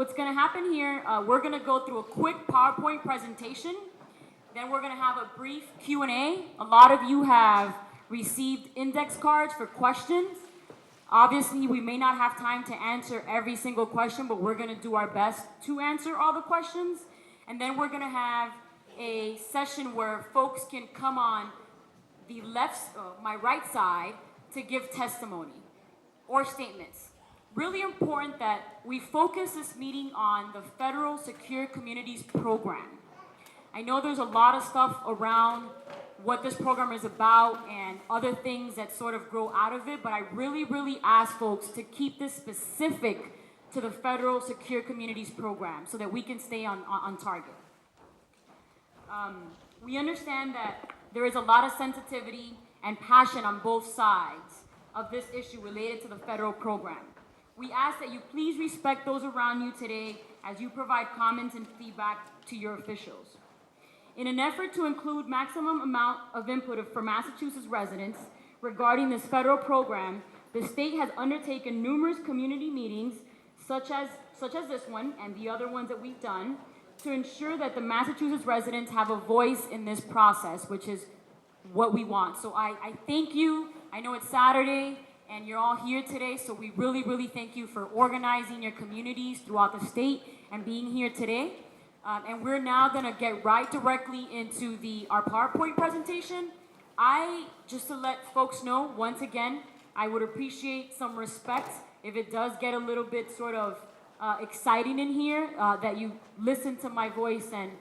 what's going to happen here, we're going to go through a quick PowerPoint presentation. Then we're going to have a brief Q&A. A lot of you have received index cards for questions. Obviously, we may not have time to answer every single question, but we're going to do our best to answer all the questions. And then we're going to have a session where folks can come on the my right side to give testimony or statements. Really important that we focus this meeting on the Federal Secure Communities Program. I know there's a lot of stuff around what this program is about and other things that sort of grow out of it, but I really ask folks to keep this specific to the Federal Secure Communities Program so that we can stay on target. We understand that there is a lot of sensitivity and passion on both sides of this issue related to the federal program. We ask that you please respect those around you today as you provide comments and feedback to your officials. In an effort to include maximum amount of input for Massachusetts residents regarding this federal program, the state has undertaken numerous community meetings, such as this one and the other ones that we've done, to ensure that the Massachusetts residents have a voice in this process, which is what we want. So I thank you. I know it's Saturday and you're all here today, so we really thank you for organizing your communities throughout the state and being here today. And we're now going to get right directly into our PowerPoint presentation. Just to let folks know, once again, I would appreciate some respect if it does get a little bit sort of exciting in here, that you listen to my voice and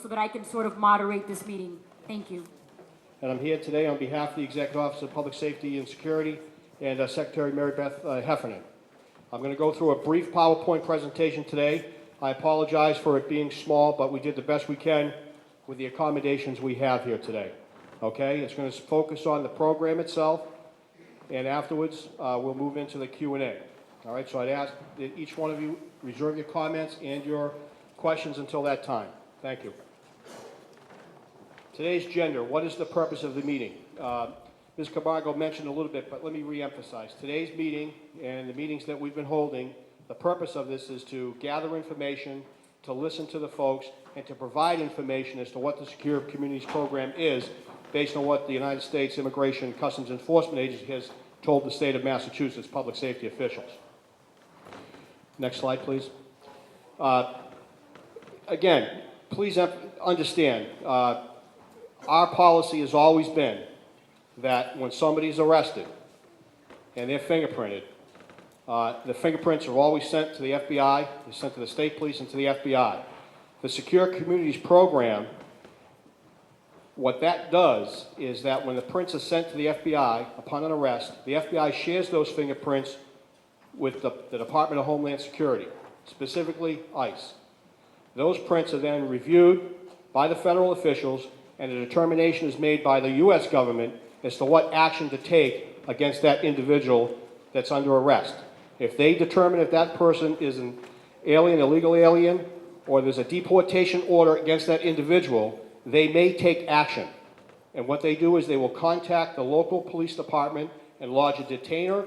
so that I can sort of moderate this meeting. Thank you. And I'm here today on behalf of the Executive Office of Public Safety and Security and Secretary Mary Beth Heffernan. I'm going to go through a brief PowerPoint presentation today. I apologize for it being small, but we did the best we can with the accommodations we have here today. Okay, it's going to focus on the program itself, and afterwards we'll move into the Q&A. All right, so I'd ask that each one of you reserve your comments and your questions until that time. Thank you. Today's agenda, what is the purpose of the meeting? Ms. Camargo mentioned a little bit, but let me re-emphasize. Today's meeting and the meetings that we've been holding, the purpose of this is to gather information, to listen to the folks, and to provide information as to what the Secure Communities Program is based on what the United States Immigration and Customs Enforcement Agency has told the state of Massachusetts public safety officials. Next slide, please. Again, please understand, our policy has always been that when somebody's arrested and they're fingerprinted, the fingerprints are always sent to the FBI, they're sent to the state police and to the FBI. The Secure Communities Program, what that does is that when the prints are sent to the FBI upon an arrest, the FBI shares those fingerprints with the Department of Homeland Security, specifically ICE. Those prints are then reviewed by the federal officials, and a determination is made by the U.S. government as to what action to take against that individual that's under arrest. If they determine if that person is an alien, illegal alien, or there's a deportation order against that individual, they may take action. And what they do is they will contact the local police department and lodge a detainer,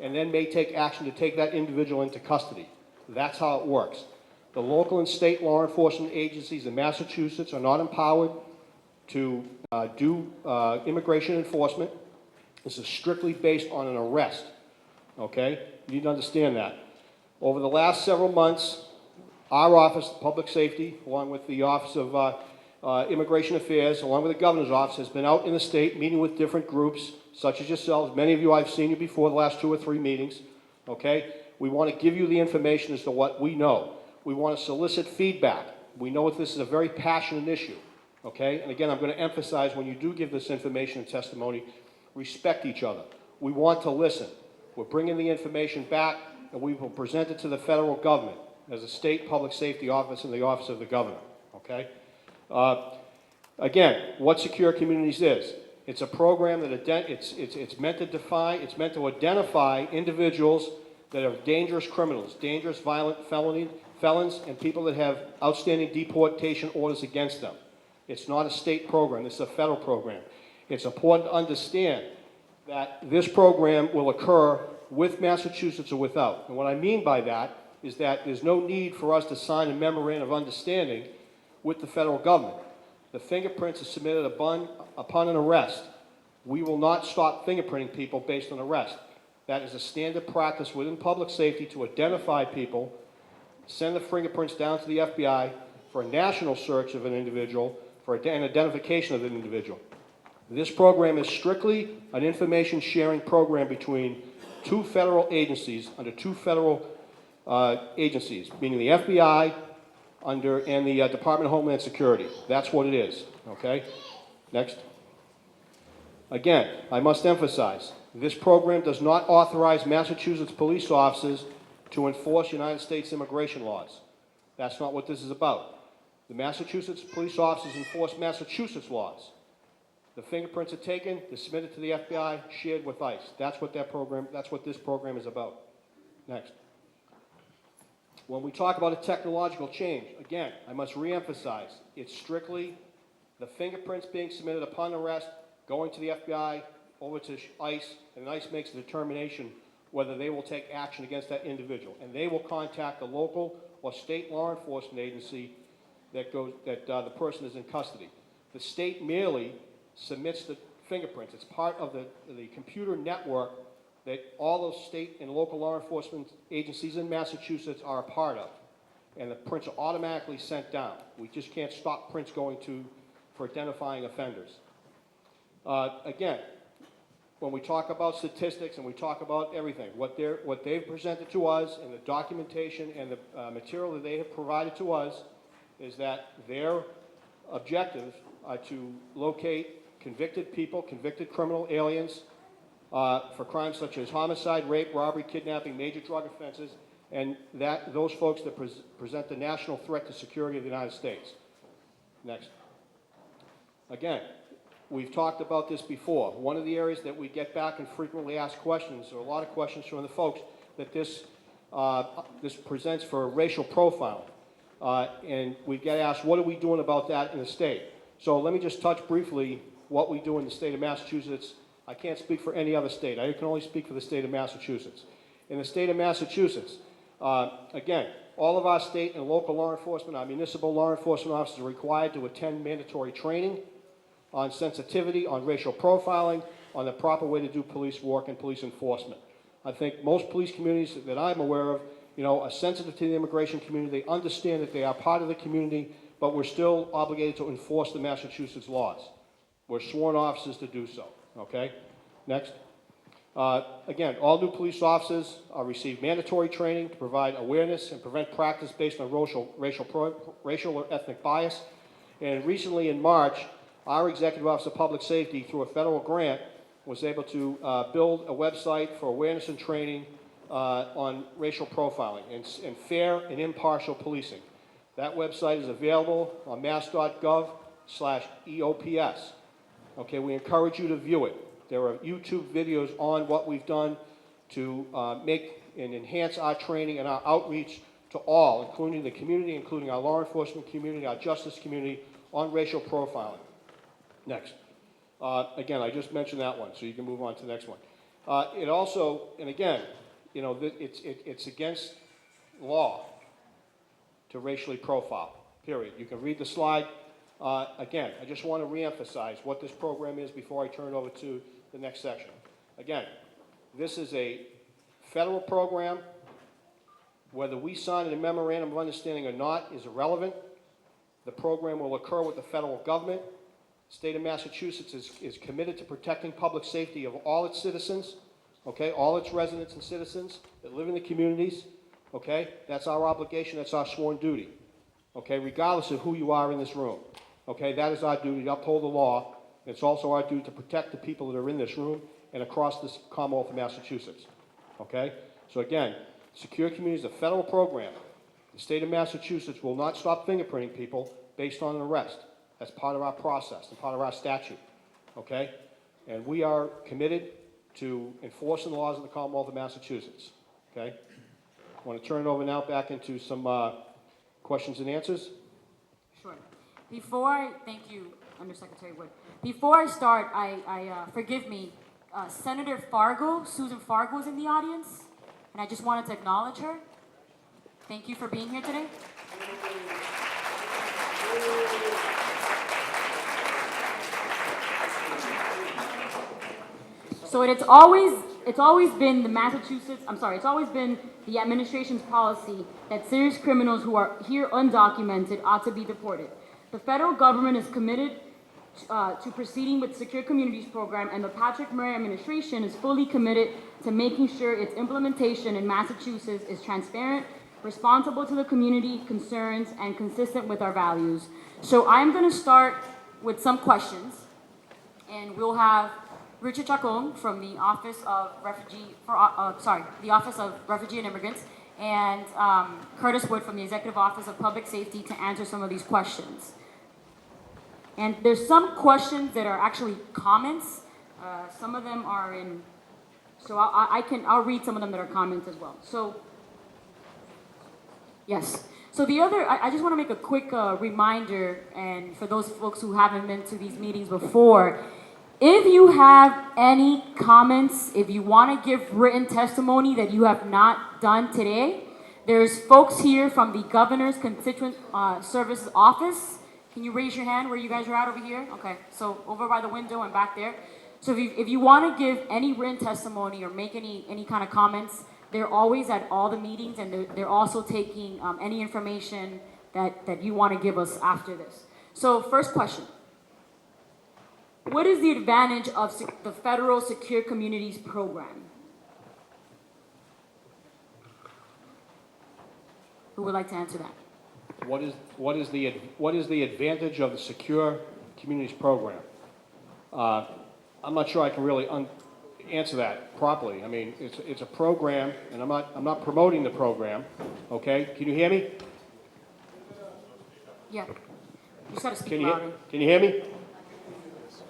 and then may take action to take that individual into custody. That's how it works. The local and state law enforcement agencies in Massachusetts are not empowered to do immigration enforcement. This is strictly based on an arrest, okay? You need to understand that. Over the last several months, our Office of Public Safety, along with the Office of Immigration Affairs, along with the Governor's Office, has been out in the state meeting with different groups, such as yourselves. Many of you, I've seen you before the last 2 or 3 meetings, okay? We want to give you the information as to what we know. We want to solicit feedback. We know that this is a very passionate issue, okay? And again, I'm going to emphasize when you do give this information and testimony, respect each other. We want to listen. We're bringing the information back, and we will present it to the federal government as a state public safety office and the office of the governor, okay? Again, what Secure Communities is. It's a program that it's meant to meant to identify individuals that are dangerous criminals, dangerous violent felons, and people that have outstanding deportation orders against them. It's not a state program, it's a federal program. It's important to understand that this program will occur with Massachusetts or without. And what I mean by that is that there's no need for us to sign a memorandum of understanding with the federal government. The fingerprints are submitted upon an arrest. We will not stop fingerprinting people based on arrest. That is a standard practice within public safety to identify people, send the fingerprints down to the FBI for a national search of an individual, for an identification of an individual. This program is strictly an information sharing program between two federal agencies, under two federal agencies, meaning the FBI and the Department of Homeland Security. That's what it is, okay? Next. Again, I must emphasize, this program does not authorize Massachusetts police officers to enforce United States immigration laws. That's not what this is about. The Massachusetts police officers enforce Massachusetts laws. The fingerprints are taken, they're submitted to the FBI, shared with ICE. That's what this program is about. Next. When we talk about a technological change, again, I must reemphasize, it's strictly the fingerprints being submitted upon arrest, going to the FBI, over to ICE, and ICE makes a determination whether they will take action against that individual. And they will contact the local or state law enforcement agency that the person is in custody. The state merely submits the fingerprints. It's part of the computer network that all those state and local law enforcement agencies in Massachusetts are a part of. And the prints are automatically sent down. We just can't stop prints going for identifying offenders. Again, when we talk about statistics and we talk about everything, what they've presented to us and the documentation and the material that they have provided to us is that their objectives are to locate convicted people, convicted criminal aliens for crimes such as homicide, rape, robbery, kidnapping, major drug offenses, and those folks that present the national threat to security of the United States. Next. Again, we've talked about this before. One of the areas that we get back and frequently ask questions, or a lot of questions from the folks, that this presents for racial profiling. And we get asked, what are we doing about that in the state? So let me just touch briefly what we do in the state of Massachusetts. I can't speak for any other state. I can only speak for the state of Massachusetts. In the state of Massachusetts, again, all of our state and local law enforcement, our municipal law enforcement officers are required to attend mandatory training on sensitivity, on racial profiling, on the proper way to do police work and police enforcement. I think most police communities that I'm aware of, are sensitive to the immigration community. They understand that they are part of the community, but we're still obligated to enforce the Massachusetts laws. We're sworn officers to do so, okay? Next. Again, all new police officers receive mandatory training to provide awareness and prevent practice based on racial or ethnic bias. And recently in March, our Executive Office of Public Safety, through a federal grant, was able to build a website for awareness and training on racial profiling and fair and impartial policing. That website is available on mass.gov/EOPS. Okay, we encourage you to view it. There are YouTube videos on what we've done to make and enhance our training and our outreach to all, including the community, including our law enforcement community, our justice community, on racial profiling. Next. Again, I just mentioned that one, so you can move on to the next one. It also, and again, it's against law to racially profile, period. You can read the slide. Again, I just want to reemphasize what this program is before I turn it over to the next section. Again, this is a federal program. Whether we sign a memorandum of understanding or not is irrelevant. The program will occur with the federal government. The state of Massachusetts is committed to protecting public safety of all its citizens, okay, all its residents and citizens that live in the communities, okay? That's our obligation, that's our sworn duty, okay, regardless of who you are in this room, okay? That is our duty to uphold the law. It's also our duty to protect the people that are in this room and across this Commonwealth of Massachusetts, okay? So again, Secure Communities is a federal program. The state of Massachusetts will not stop fingerprinting people based on an arrest. That's part of our process and part of our statute, okay? And we are committed to enforcing the laws of the Commonwealth of Massachusetts, okay? I want to turn it over now back into some questions and answers. Sure. Thank you, Undersecretary Wood. Before I start, forgive me, Senator Fargo, Susan Fargo is in the audience, and I just wanted to acknowledge her. Thank you for being here today. So it's always been the administration's policy that serious criminals who are here undocumented ought to be deported. The federal government is committed to proceeding with the Secure Communities Program, and the Patrick Murray administration is fully committed to making sure its implementation in Massachusetts is transparent, responsible to the community concerns, and consistent with our values. So I'm going to start with some questions, and we'll have Richard Chacon from the Office of the Office of Refugee and Immigrants, and Curtis Wood from the Executive Office of Public Safety to answer some of these questions. And there's some questions that are actually comments. Some of them are in, so I'll read some of them that are comments as well. So, yes. So I just want to make a quick reminder, and for those folks who haven't been to these meetings before, if you have any comments, if you want to give written testimony that you have not done today, there's folks here from the Governor's Constituent Services Office. Can you raise your hand where you guys are at over here? Okay, so over by the window and back there. So if you want to give any written testimony or make any kind of comments, they're always at all the meetings, and they're also taking any information that you want to give us after this. So first question. What is the advantage of the Federal Secure Communities Program? Who would like to answer that? What is the advantage of the Secure Communities Program? I'm not sure I can really answer that properly. I mean, it's a program, and I'm not promoting the program. Okay, can you hear me? Yeah. You just gotta speak louder. Can you hear me?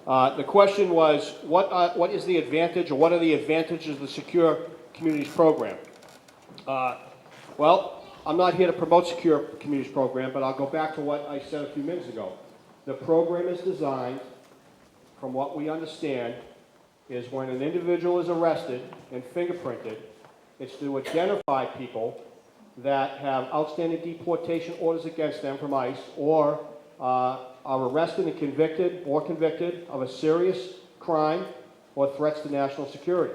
The question was, what is the advantage, or what are the advantages of the Secure Communities Program? Well, I'm not here to promote Secure Communities Program, but I'll go back to what I said a few minutes ago. The program is designed, from what we understand, is when an individual is arrested and fingerprinted, it's to identify people that have outstanding deportation orders against them from ICE, or are arrested and convicted of a serious crime or threats to national security.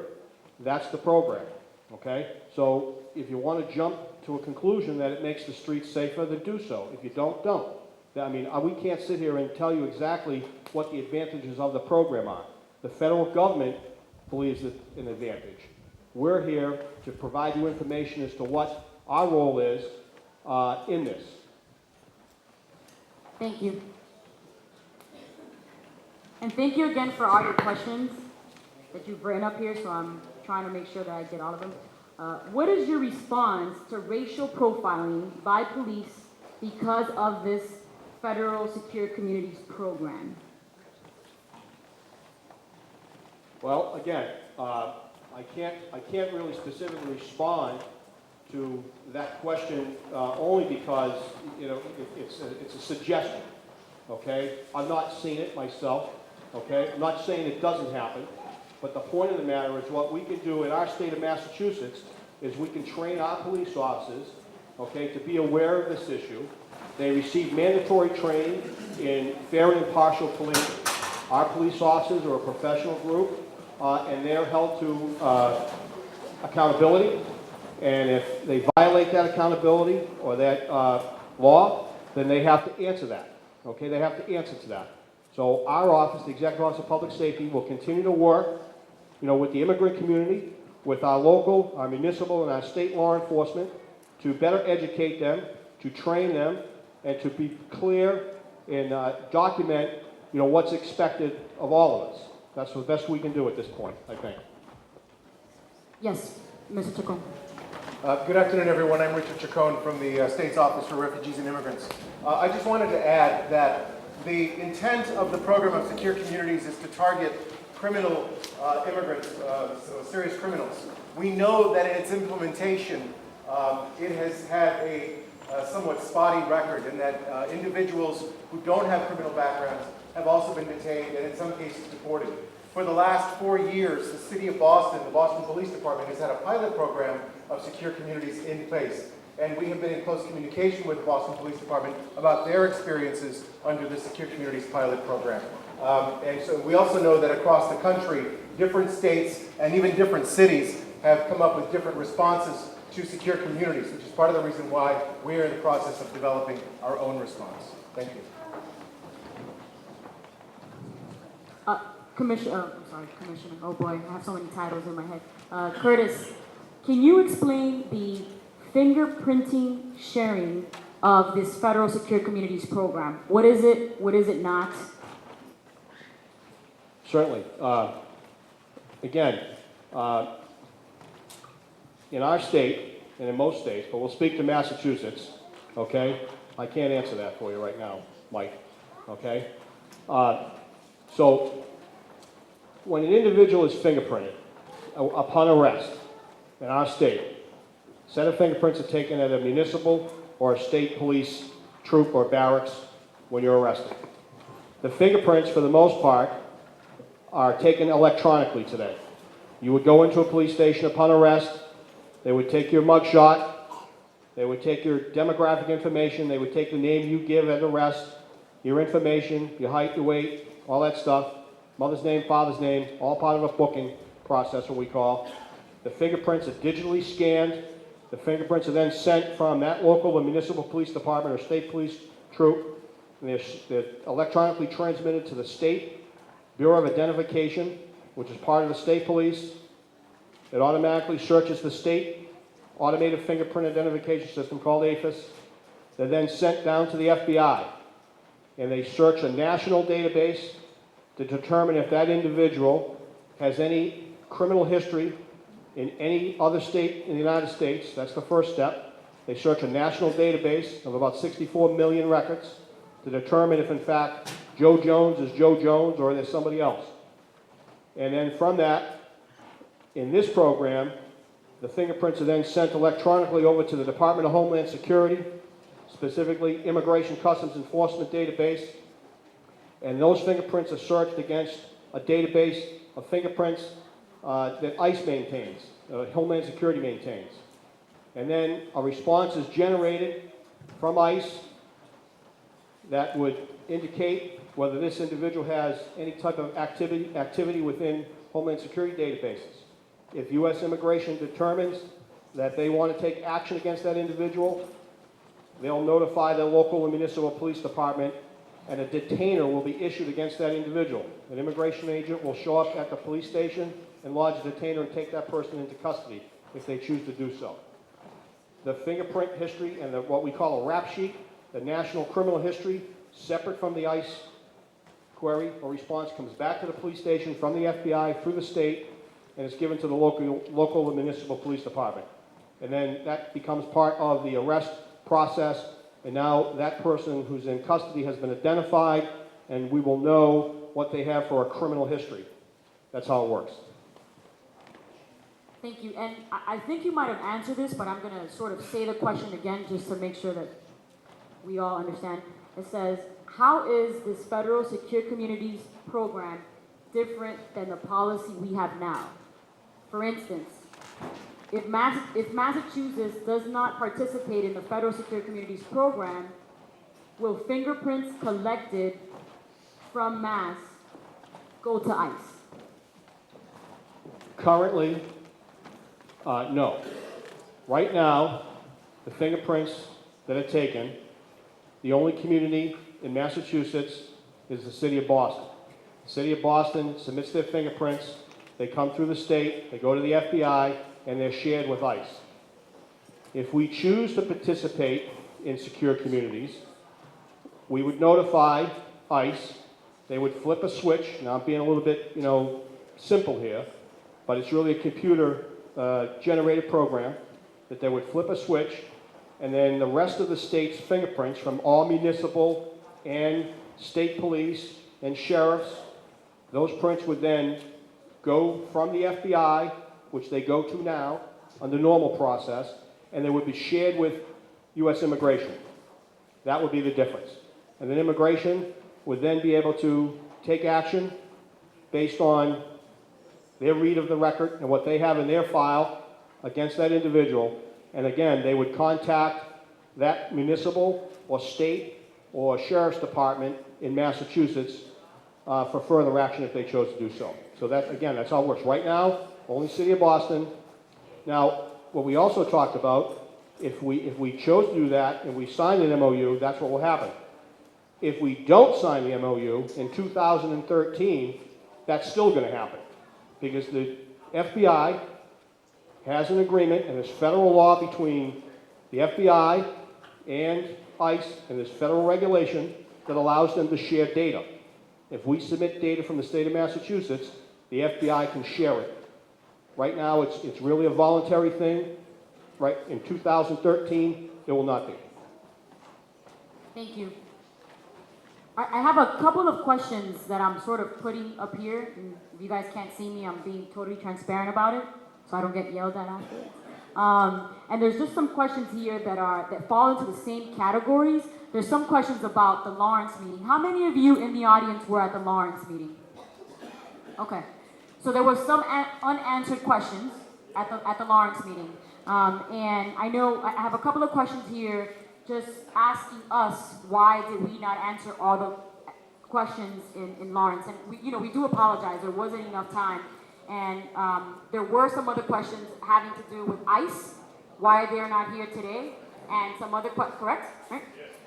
That's the program, okay? So if you want to jump to a conclusion that it makes the streets safer, then do so. If you don't, don't. I mean, we can't sit here and tell you exactly what the advantages of the program are. The federal government believes it's an advantage. We're here to provide you information as to what our role is in this. Thank you. And thank you again for all your questions that you've written up here, so I'm trying to make sure that I get all of them. What is your response to racial profiling by police because of this Federal Secure Communities Program? Well, again, I can't really specifically respond to that question only because it's a suggestion. Okay, I've not seen it myself. Okay, I'm not saying it doesn't happen, but the point of the matter is what we can do in our state of Massachusetts is we can train our police officers, okay, to be aware of this issue. They receive mandatory training in fair and impartial policing. Our police officers are a professional group, and they're held to accountability. And if they violate that accountability or that law, then they have to answer that. Okay, they have to answer to that. So our office, the Executive Office of Public Safety, will continue to work, with the immigrant community, with our local, our municipal, and our state law enforcement to better educate them, to train them, and to be clear and document, what's expected of all of us. That's the best we can do at this point, I think. Yes, Mr. Chacon. Good afternoon, everyone. I'm Richard Chacon from the State's Office for Refugees and Immigrants. I just wanted to add that the intent of the program of Secure Communities is to target criminal immigrants, so serious criminals. We know that in its implementation, it has had a somewhat spotty record, in that individuals who don't have criminal backgrounds have also been detained and in some cases deported. For the last 4 years, the City of Boston, the Boston Police Department, has had a pilot program of Secure Communities in place. and we have been in close communication with the Boston Police Department about their experiences under the Secure Communities pilot program. And so we also know that across the country, different states and even different cities have come up with different responses to secure communities, which is part of the reason why we're in the process of developing our own response. Thank you. Commissioner, oh boy, I have so many titles in my head. Curtis, can you explain the fingerprinting sharing of this Federal Secure Communities program? What is it? What is it not? Certainly. Again, in our state, and in most states, but we'll speak to Massachusetts, okay? I can't answer that for you right now, Mike, okay? So, when an individual is fingerprinted upon arrest in our state, a set of fingerprints are taken at a municipal or a state police troop or barracks when you're arrested. The fingerprints, for the most part, are taken electronically today. You would go into a police station upon arrest, they would take your mug shot, they would take your demographic information, they would take the name you give at arrest, your information, your height, your weight, all that stuff, mother's name, father's name, all part of a booking process, what we call. The fingerprints are digitally scanned. The fingerprints are then sent from that local or municipal police department or state police troop, and they're electronically transmitted to the State Bureau of Identification, which is part of the state police. It automatically searches the state automated fingerprint identification system called AFIS. They're then sent down to the FBI, and they search a national database to determine if that individual has any criminal history in any other state in the United States. That's the first step. They search a national database of about 64 million records to determine if, in fact, Joe Jones is Joe Jones or there's somebody else. And then from that, in this program, the fingerprints are then sent electronically over to the Department of Homeland Security, specifically Immigration Customs Enforcement database, and those fingerprints are searched against a database of fingerprints that ICE maintains, Homeland Security maintains. And then a response is generated from ICE that would indicate whether this individual has any type of activity within Homeland Security databases. If U.S. Immigration determines that they want to take action against that individual, they'll notify the local and municipal police department, and a detainer will be issued against that individual. An immigration agent will show up at the police station and lodge a detainer and take that person into custody if they choose to do so. The fingerprint history and what we call a rap sheet, the national criminal history, separate from the ICE query or response, comes back to the police station from the FBI through the state, and it's given to the local and municipal police department. And then that becomes part of the arrest process, and now that person who's in custody has been identified, and we will know what they have for a criminal history. That's how it works. Thank you. And I think you might have answered this, but I'm going to sort of say the question again just to make sure that we all understand. It says, how is this Federal Secure Communities program different than the policy we have now? For instance, if Massachusetts does not participate in the Federal Secure Communities program, will fingerprints collected from Mass go to ICE? Currently, no. Right now, the fingerprints that are taken, the only community in Massachusetts is the city of Boston. The city of Boston submits their fingerprints, they come through the state, they go to the FBI, and they're shared with ICE. If we choose to participate in secure communities, we would notify ICE, they would flip a switch. Now I'm being a little bit, simple here, but it's really a computer generated program that they would flip a switch, and then the rest of the state's fingerprints from all municipal and state police and sheriffs, those prints would then go from the FBI, which they go to now under normal process, and they would be shared with U.S. Immigration. That would be the difference. And then Immigration would then be able to take action based on their read of the record and what they have in their file against that individual, And again, they would contact that municipal or state or sheriff's department in Massachusetts for further action if they chose to do so. So that, again, that's how it works. Right now, only City of Boston. Now, what we also talked about, if we chose to do that and we signed an MOU, that's what will happen. If we don't sign the MOU in 2013, that's still going to happen because the FBI has an agreement and there's federal law between the FBI and ICE and there's federal regulation that allows them to share data. If we submit data from the state of Massachusetts, the FBI can share it. Right now, it's really a voluntary thing. Right, in 2013, it will not be. Thank you. I have a couple of questions that I'm sort of putting up here. And if you guys can't see me, I'm being totally transparent about it, so I don't get yelled at after. And there's just some questions here that fall into the same categories. There's some questions about the Lawrence meeting. How many of you in the audience were at the Lawrence meeting? Okay. So there were some unanswered questions at the Lawrence meeting. And I know I have a couple of questions here just asking us why did we not answer all the questions in Lawrence. And we do apologize. There wasn't enough time. And there were some other questions having to do with ICE, why they're not here today, and some other correct? Right?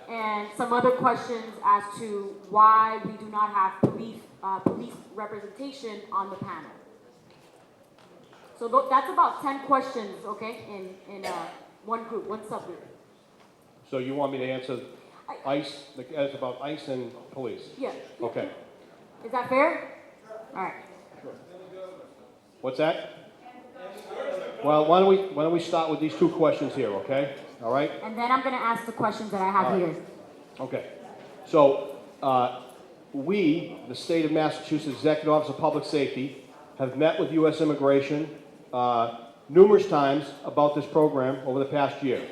And some other questions as to why we do not have police representation on the panel. So that's about 10 questions, okay, in one group, one subgroup. So you want me to answer ICE, as about ICE and police? Yeah. Okay. Is that fair? All right. What's that? Well, why don't we start with these two questions here, okay? All right? And then I'm going to ask the questions that I have here. Okay. So we, the state of Massachusetts Executive Office of Public Safety, have met with U.S. Immigration numerous times about this program over the past year.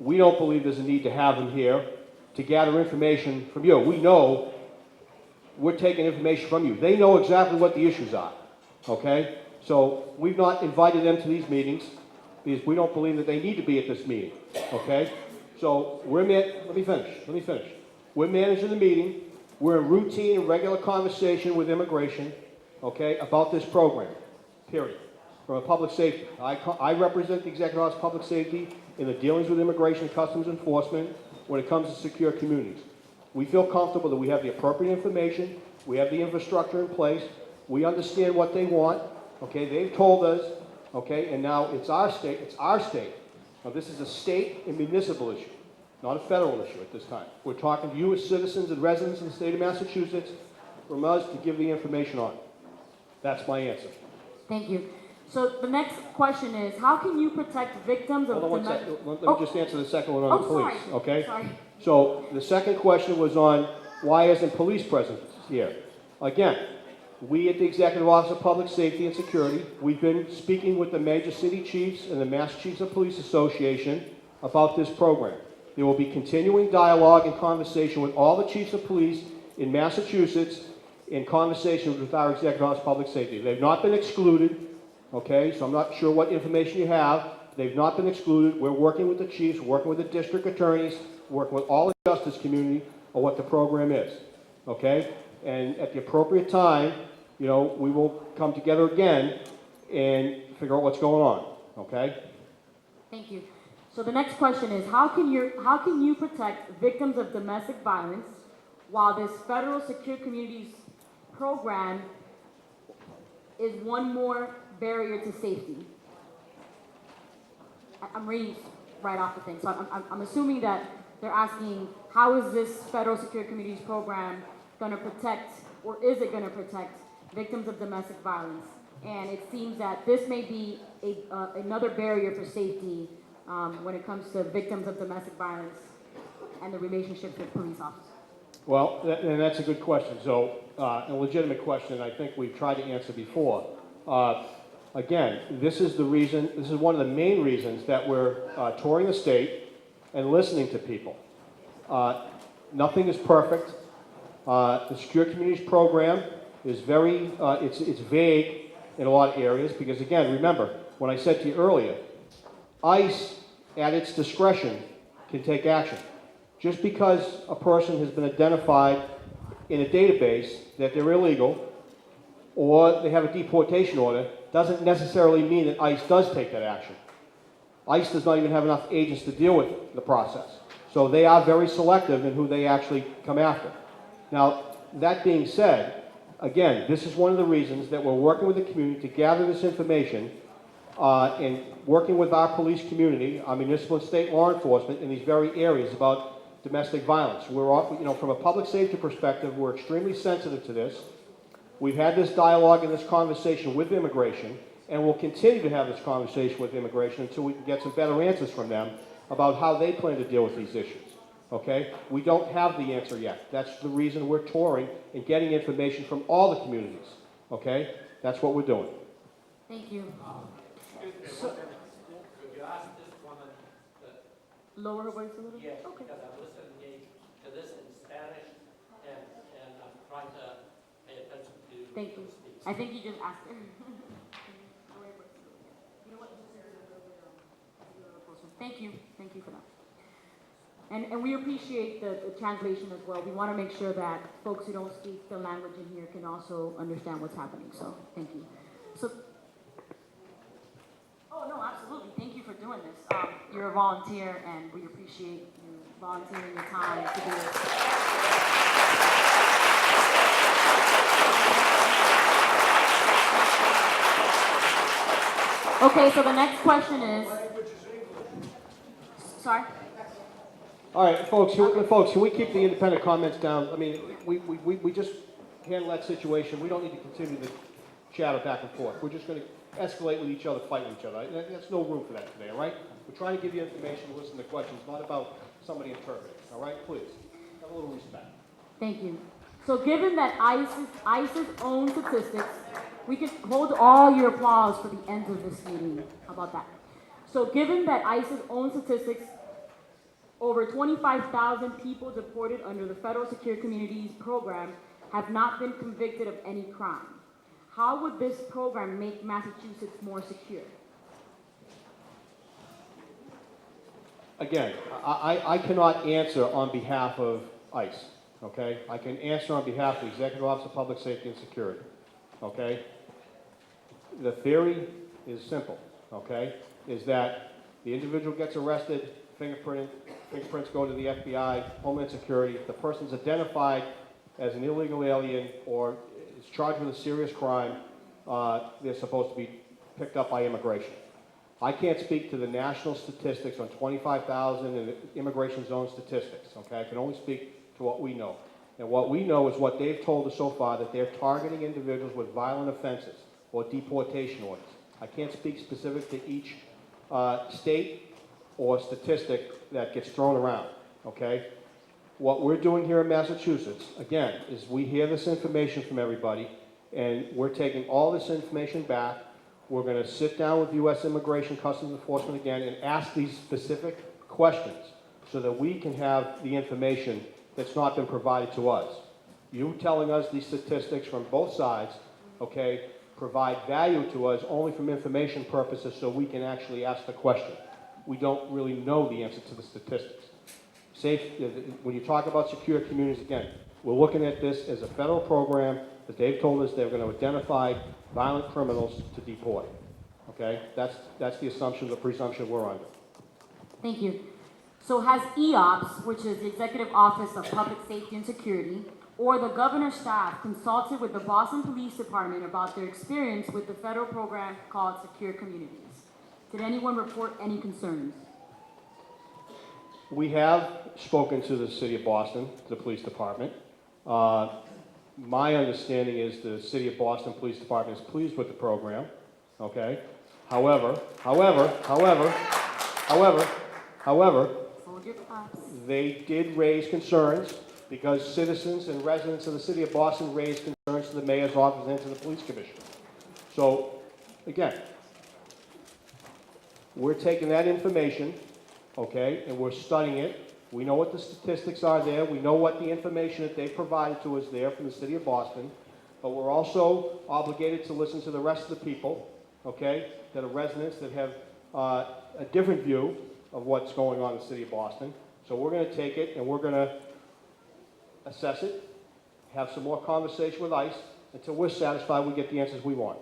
We don't believe there's a need to have them here to gather information from you. We know we're taking information from you. They know exactly what the issues are, okay? So we've not invited them to these meetings because we don't believe that they need to be at this meeting, okay? So let me finish. We're managing the meeting. We're in routine and regular conversation with immigration, okay, about this program, period. From a public safety. I represent the Executive Office of Public Safety in the dealings with immigration and customs enforcement when it comes to secure communities. We feel comfortable that we have the appropriate information, we have the infrastructure in place, we understand what they want, okay, they've told us, okay, and now it's our state. Now this is a state and municipal issue, not a federal issue at this time. We're talking to you as citizens and residents in the state of Massachusetts from us to give the information on. That's my answer. Thank you. So the next question is, how can you protect victims of domestic... Let me just answer the second one on the police, sorry. okay? Sorry. So the second question was on why isn't police present here? Again, we at the Executive Office of Public Safety and Security, we've been speaking with the major city chiefs and the Mass Chiefs of Police Association about this program. There will be continuing dialogue and conversation with all the chiefs of police in Massachusetts in conversations with our Executive Office of Public Safety. They've not been excluded, okay, so I'm not sure what information you have. They've not been excluded. We're working with the chiefs, working with the district attorneys, working with all the justice community on what the program is, okay? And at the appropriate time, we will come together again and figure out what's going on, okay? Thank you. So the next question is, how can you protect victims of domestic violence while this federal secure communities program is one more barrier to safety? I'm reading right off the thing, so I'm assuming that they're asking, how is this federal secure communities program going to protect, or is it going to protect victims of domestic violence? And it seems that this may be another barrier for safety when it comes to victims of domestic violence and the relationships with police officers. Well, and that's a good question. So, a legitimate question I think we've tried to answer before. Again, this is one of the main reasons that we're touring the state and listening to people. Nothing is perfect. The Secure Communities program is it's vague in a lot of areas because, again, remember, when I said to you earlier, ICE, at its discretion, can take action. Just because a person has been identified in a database that they're illegal or they have a deportation order doesn't necessarily mean that ICE does take that action. ICE does not even have enough agents to deal with the process. So they are very selective in who they actually come after. Now, that being said, again, this is one of the reasons that we're working with the community to gather this information and working with our police community, our municipal and state law enforcement in these very areas about domestic violence. We're all, from a public safety perspective, we're extremely sensitive to this. We've had this dialogue and this conversation with immigration, and we'll continue to have this conversation with immigration until we can get some better answers from them about how they plan to deal with these issues. Okay? We don't have the answer yet. That's the reason we're touring and getting information from all the communities. Okay? That's what we're doing. Thank you. Could you ask this woman that? Lower her voice a little? Yes, Okay. because I'm listening to this in Spanish, and I'm trying to pay attention to. Thank you. who speaks. I think you just asked her. Thank you. Thank you for that. And we appreciate the translation as well. We want to make sure that folks who don't speak the language in here can also understand what's happening. So thank you. So, oh no, absolutely. Thank you for doing this. You're a volunteer, and we appreciate you volunteering your time to do this. Okay, so the next question is. Sorry? All right, folks, can we keep the independent comments down? I mean, we just handle that situation. We don't need to continue the chatter back and forth. We're just going to escalate with each other, fight with each other. There's no room for that today, all right? We're trying to give you information, listen to questions, not about somebody interpreting, all right? Please, have a little respect. Thank you. So given that ICE's own statistics, we can hold all your applause for the end of this meeting. How about that? So given that ICE's own statistics, over 25,000 people deported under the Federal Secure Communities program have not been convicted of any crime. How would this program make Massachusetts more secure? Again, I cannot answer on behalf of ICE, okay? I can answer on behalf of the Executive Office of Public Safety and Security, okay? The theory is simple, okay? Is that the individual gets arrested, fingerprints go to the FBI, Homeland Security. If the person's identified as an illegal alien or is charged with a serious crime, they're supposed to be picked up by immigration. I can't speak to the national statistics on 25,000 and immigration's own statistics, okay? I can only speak to what we know. And what we know is what they've told us so far, that they're targeting individuals with violent offenses or deportation orders. I can't speak specific to each state or statistic that gets thrown around, okay? What we're doing here in Massachusetts, again, is we hear this information from everybody, and we're taking all this information back. We're going to sit down with U.S. Immigration Customs Enforcement again and ask these specific questions so that we can have the information that's not been provided to us. You telling us these statistics from both sides, okay, provide value to us only from information purposes so we can actually ask the question. We don't really know the answer to the statistics. When you talk about secure communities, again, we're looking at this as a federal program that they've told us they're going to identify violent criminals to deport. Okay? That's the assumption, the presumption we're under. Thank you. So has EOPS, which is the Executive Office of Public Safety and Security, or the governor's staff consulted with the Boston Police Department about their experience with the federal program called Secure Communities? Did anyone report any concerns? We have spoken to the city of Boston, the police department. My understanding is the city of Boston Police Department is pleased with the program, okay? However, Hold your thoughts. they did raise concerns because citizens and residents of the city of Boston raised concerns to the mayor's office and to the police commissioner. So, again, we're taking that information, okay, and we're studying it. We know what the statistics are there. We know what the information that they provided to us there from the city of Boston. But we're also obligated to listen to the rest of the people, okay, that are residents that have a different view of what's going on in the city of Boston. So we're going to take it and we're going to assess it, have some more conversation with ICE until we're satisfied we get the answers we want.